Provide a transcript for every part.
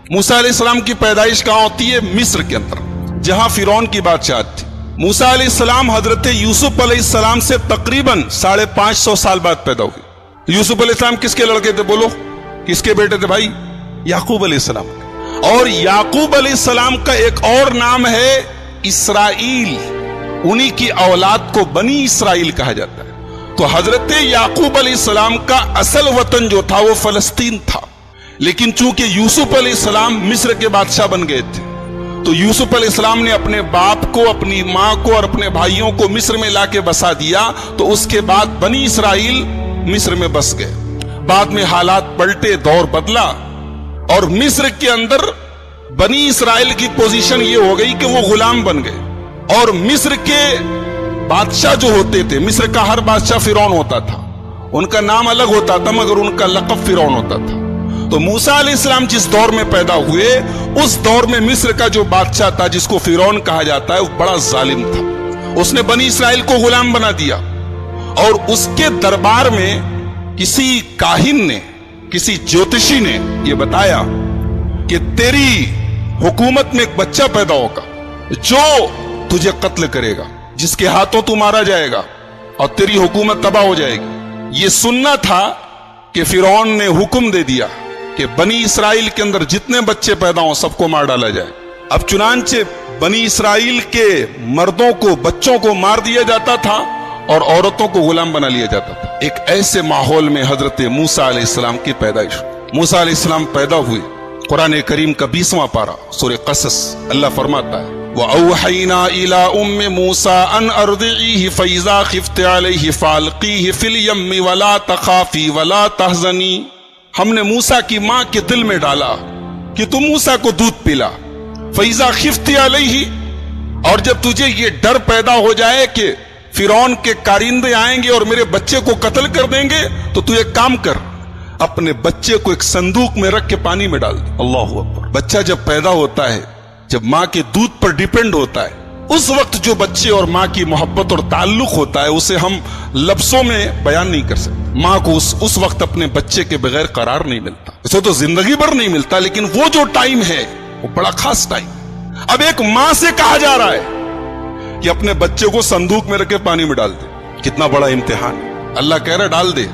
موسیٰ علیہ السلام کی پیدائش کہاں ہوتی ہے؟ مصر کے اندر، جہاں فرعون کی بادشاہت تھی۔ موسیٰ علیہ السلام حضرت یوسف علیہ السلام سے تقریباً 550 سال بعد پیدا ہوئے۔ یوسف علیہ السلام کس کے لڑکے تھے؟ بولو، کس کے بیٹے تھے بھائی؟ یعقوب علیہ السلام۔ اور یعقوب علیہ السلام کا ایک اور نام ہے اسرائیل، انہی کی اولاد کو بنی اسرائیل کہا جاتا ہے۔ تو حضرت یعقوب علیہ السلام کا اصل وطن جو تھا وہ فلسطین تھا، لیکن چونکہ یوسف علیہ السلام مصر کے بادشاہ بن گئے تھے تو یوسف علیہ السلام نے اپنے باپ کو، اپنی ماں کو اور اپنے بھائیوں کو مصر میں لا کے بسا دیا، تو اس کے بعد بنی اسرائیل مصر میں بس گئے۔ بعد میں حالات پلٹے، دور بدلا، اور مصر کے اندر بنی اسرائیل کی پوزیشن یہ ہو گئی کہ وہ غلام بن گئے، اور مصر کے بادشاہ جو ہوتے تھے، مصر کا ہر بادشاہ فرعون ہوتا تھا، ان کا نام الگ ہوتا تھا مگر ان کا لقب فرعون ہوتا تھا۔ تو موسیٰ علیہ السلام جس دور میں پیدا ہوئے، اس دور میں مصر کا جو بادشاہ تھا جس کو فرعون کہا جاتا ہے، وہ بڑا ظالم تھا۔ اس نے بنی اسرائیل کو غلام بنا دیا، اور اس کے دربار میں کسی کاہن نے، کسی جوتشی نے یہ بتایا کہ تیری حکومت میں ایک بچہ پیدا ہوگا جو تجھے قتل کرے گا، جس کے ہاتھوں تو مارا جائے گا، اور تیری حکومت تباہ ہو جائے گی۔ یہ سننا تھا کہ فرعون نے حکم دے دیا کہ بنی اسرائیل کے اندر جتنے بچے پیدا ہوں سب کو مار ڈالا جائے۔ اب چنانچہ بنی اسرائیل کے مردوں کو، بچوں کو مار دیا جاتا تھا اور عورتوں کو غلام بنا لیا جاتا تھا۔ ایک ایسے ماحول میں حضرت موسیٰ علیہ السلام کی پیدائش۔ موسیٰ علیہ السلام پیدا ہوئے۔ قرآن کریم کا 20واں پارہ سورہ قصص، اللہ فرماتا ہے وَأَوْحَيْنَا إِلَىٰ أُمِّ مُوسَىٰ أَنْ أَرْضِعِيهِ فَإِذَا خِفْتِ عَلَيْهِ فَأَلْقِيهِ فِي الْيَمِّ وَلَا تَخَافِي وَلَا تَحْزَنِي۔ ہم نے موسیٰ کی ماں کے دل میں ڈالا کہ تم موسیٰ کو دودھ پلا۔ فَإِذَا خِفْتِ عَلَيْهِ، اور جب تجھے یہ ڈر پیدا ہو جائے کہ فرعون کے کارندے آئیں گے اور میرے بچے کو قتل کر دیں گے، تو تو ایک کام کر، اپنے بچے کو ایک صندوق میں رکھ کے پانی میں ڈال دے۔ اللہ اکبر۔ بچہ جب پیدا ہوتا ہے، جب ماں کے دودھ پر ڈیپینڈ ہوتا ہے، اس وقت جو بچے اور ماں کی محبت اور تعلق ہوتا ہے اسے ہم لفظوں میں بیان نہیں کر سکتے۔ ماں کو اس وقت اپنے بچے کے بغیر قرار نہیں ملتا، اسے تو زندگی بھر نہیں ملتا، لیکن وہ جو ٹائم ہے وہ بڑا خاص ٹائم۔ اب ایک ماں سے کہا جا رہا ہے کہ اپنے بچے کو صندوق میں رکھ کے پانی میں ڈال دے، کتنا بڑا امتحان ہے۔ اللہ کہہ رہا ڈال دے،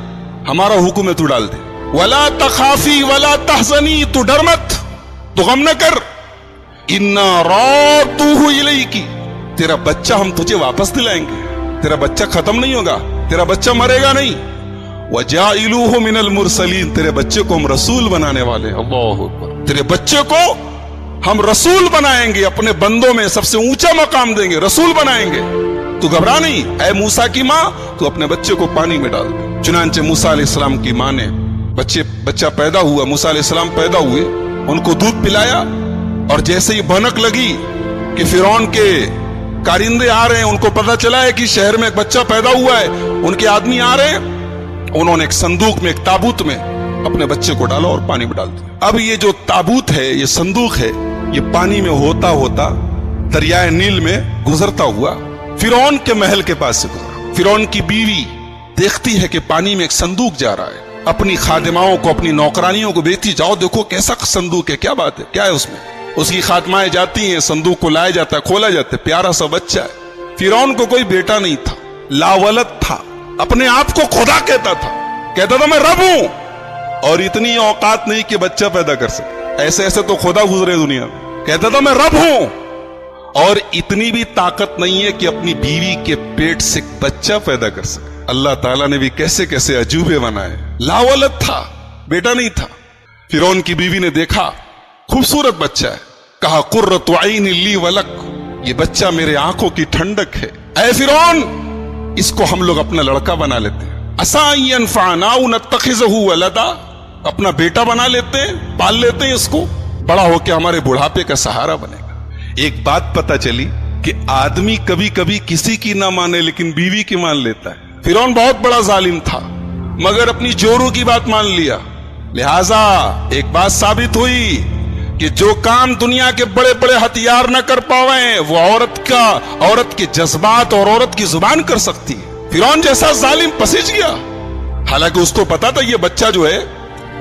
ہمارا حکم ہے تو ڈال دے۔ وَلَا تَخَافِي وَلَا تَحْزَنِي، تو ڈر مت، تو غم نہ کر۔ اِنَّا رَادُّوهُ إِلَيْكِ، تیرا بچہ ہم تجھے واپس دلائیں گے، تیرا بچہ ختم نہیں ہوگا، تیرا بچہ مرے گا نہیں۔ وَجَاعِلُوهُ مِنَ الْمُرْسَلِينَ، تیرے بچے کو ہم رسول بنانے والے۔ اللہ اکبر۔ تیرے بچے کو ہم رسول بنائیں گے، اپنے بندوں میں سب سے اونچا مقام دیں گے، رسول بنائیں گے۔ تو گھبرا نہیں اے موسیٰ کی ماں، تو اپنے بچے کو پانی میں ڈال دے۔ چنانچہ موسیٰ علیہ السلام کی ماں نے بچہ پیدا ہوا، موسیٰ علیہ السلام پیدا ہوئے، ان کو دودھ پلایا، اور جیسے ہی بھنک لگی کہ فرعون کے کارندے آ رہے ہیں، ان کو پتہ چلا ہے کہ شہر میں ایک بچہ پیدا ہوا ہے، ان کے آدمی آ رہے ہیں، انہوں نے ایک صندوق میں، ایک تابوت میں اپنے بچے کو ڈالا اور پانی میں ڈال دیا۔ اب یہ جو تابوت ہے، یہ صندوق ہے، یہ پانی میں ہوتا ہوتا دریائے نیل میں گزرتا ہوا فرعون کے محل کے پاس سے گزرا۔ فرعون کی بیوی دیکھتی ہے کہ پانی میں ایک صندوق جا رہا ہے، اپنی خادماؤں کو، اپنی نوکرانیوں کو بھیجتی، جاؤ دیکھو کیسا صندوق ہے، کیا بات ہے، کیا ہے اس میں۔ اس کی خادمائیں جاتی ہیں، صندوق کو لایا جاتا ہے، کھولا جاتا ہے، پیارا سا بچہ ہے۔ فرعون کو کوئی بیٹا نہیں تھا، لاولد تھا، اپنے آپ کو خدا کہتا تھا میں رب ہوں، اور اتنی اوقات نہیں کہ بچہ پیدا کر سکے۔ ایسے تو خدا گزرے دنیا میں، کہتا تھا میں رب ہوں، اور اتنی بھی طاقت نہیں ہے کہ اپنی بیوی کے پیٹ سے بچہ پیدا کر سکے۔ اللہ تعالیٰ نے بھی کیسے کیسے عجوبے بنائے۔ لاولد تھا، بیٹا نہیں تھا۔ فرعون کی بیوی نے دیکھا خوبصورت بچہ ہے، کہا قرۃ عین لی ولک، یہ بچہ میرے آنکھوں کی ٹھنڈک ہے، اے فرعون اس کو ہم لوگ اپنا لڑکا بنا لیتے ہیں، عسیٰ ان ینفعنا او نتخذہ ولدا، اپنا بیٹا بنا لیتے ہیں، پال لیتے ہیں اس کو، بڑا ہو کے ہمارے بڑھاپے کا سہارا بنے گا۔ ایک بات پتہ چلی کہ آدمی کبھی کبھی کسی کی نہ مانے لیکن بیوی کی مان لیتا ہے۔ فرعون بہت بڑا ظالم تھا مگر اپنی جورو کی بات مان لیا، لہذا ایک بات ثابت ہوئی کہ جو کام دنیا کے بڑے بڑے ہتھیار نہ کر پاویں وہ عورت کے جذبات اور عورت کی زبان کر سکتی ہے۔ فرعون جیسا ظالم پسج گیا، حالانکہ اس کو پتا تھا یہ بچہ جو ہے